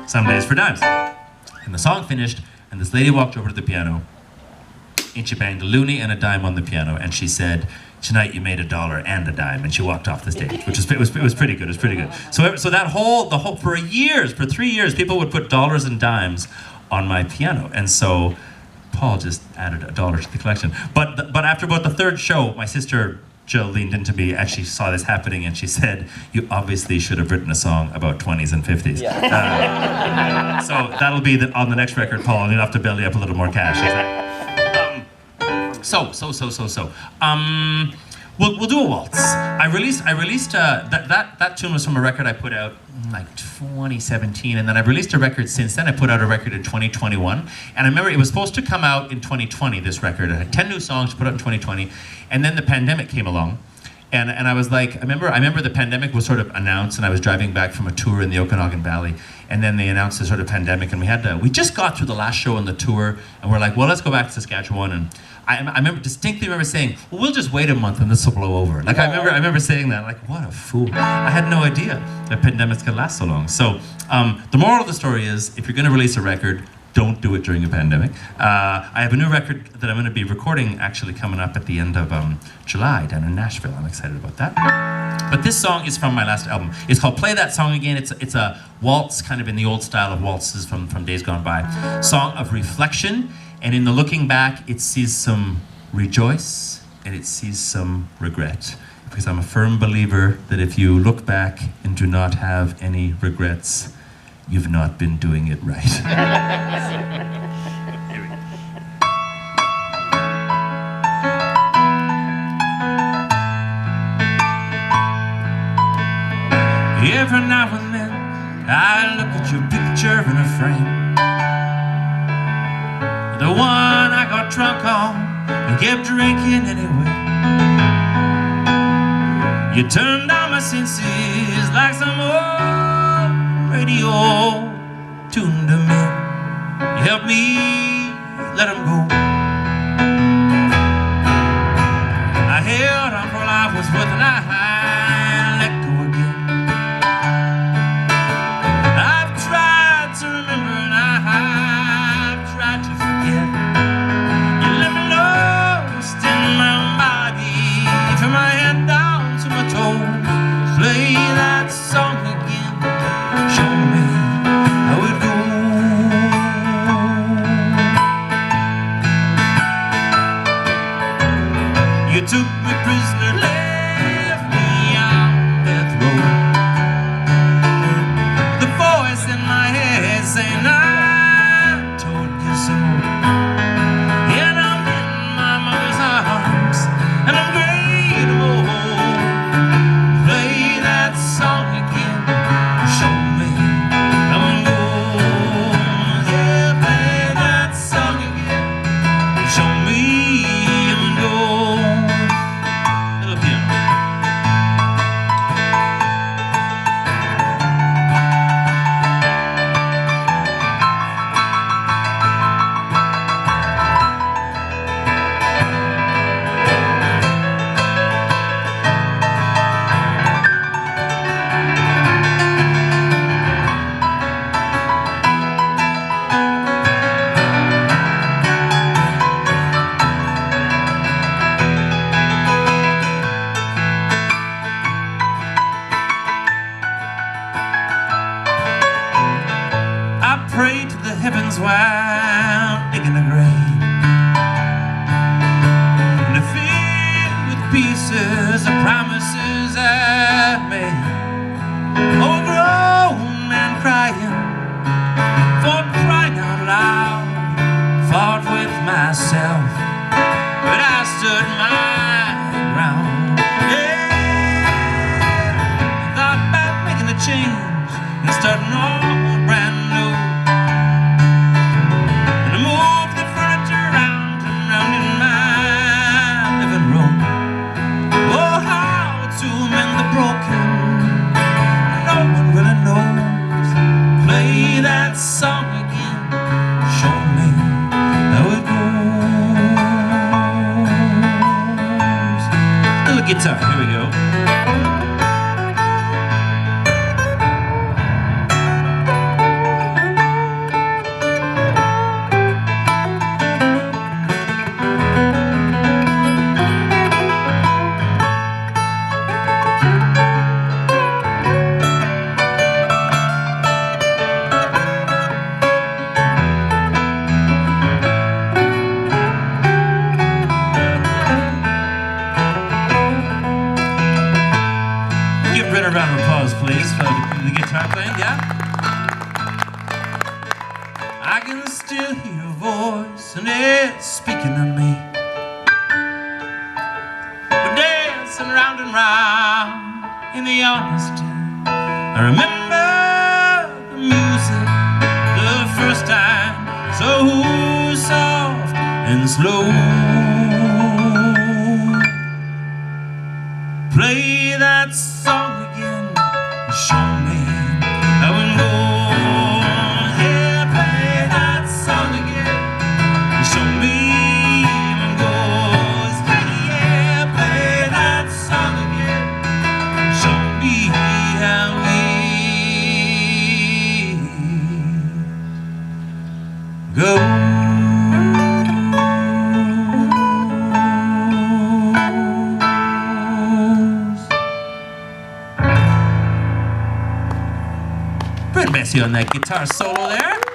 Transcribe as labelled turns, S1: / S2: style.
S1: Some Days for Dimes. And the song finished, and this lady walked over to the piano, and she banged a loonie and a dime on the piano, and she said, "Tonight you made $1 and a dime," and she walked off the stage, which was pretty good. It was pretty good. So that whole for 3 years, people would put dollars and dimes on my piano, and so Paul just added $1 to the collection. But after about the third show, my sister Jill leaned into me and she saw this happening, and she said, "You obviously should have written a song about 20s and 50s." Yeah. So that'll be on the next record, Paul, and you'll have to belly up a little more cash. We'll do a waltz. I released that tune was from a record I put out in like 2017, and then I've released a record since then. I put out a record in 2021, and I remember it was supposed to come out in 2020, this record. I had 10 new songs to put out in 2020, and then the pandemic came along. And I was like, I remember the pandemic was sort of announced, and I was driving back from a tour in the Okanagan Valley, and then they announced this sort of pandemic, and we just got through the last show on the tour, and we're like, well, let's go back to Saskatchewan. And I distinctly remember saying, well, we'll just wait a month and this will blow over. Like, I remember saying that, like, what a fool. I had no idea that pandemics could last so long. So the moral of the story is, if you're gonna release a record, don't do it during a pandemic. I have a new record that I'm going to be recording actually coming up at the end of July down in Nashville. I'm excited about that. But this song is from my last album. It's called Play That Song Again. It's a waltz, kind of in the old style of waltzes from days gone by. Song of reflection, and in the looking back, it sees some rejoice and it sees some regret. Because I'm a firm believer that if you look back and do not have any regrets, you've not been doing it right. Here we go. Every now and then I look at your picture in a frame, the one I got drunk on and kept drinking anyway. You turned on my senses like some old radio tuned to me. You helped me let him go. I held on for life was worth an eye, let go again. I've tried to remember and I've tried to forget. You let me lost in my own body, from my head down to my toes. Play that song again, show me how it goes. You took me prisoner, left me on death row. The voice in my head saying I told you so. And I'm in my mother's arms, and I'm grateful. Play that song again, show me how it goes. Yeah, play that song again, show me how it goes. Little piano. I prayed to the heavens while digging a grave, and I filled with pieces of promises I made. Oh, a grown man crying, for crying out loud, fought with myself, but I stood my ground. Yeah, I thought about making a change and starting all brand new. And I moved the furniture round and round in my living room. Oh, how to mend the broken, no one really knows. Play that song again, show me how it goes. Little guitar, here we go. can still hear your voice, and it's speaking to me. We're dancing round and round in the honesty. I remember the music the first time, so soft and slow. Play that song again, show me how it goes. Yeah, play that song again, show me how it goes. Yeah, play that song again, show me how it goes. Brett Messi on that guitar solo there.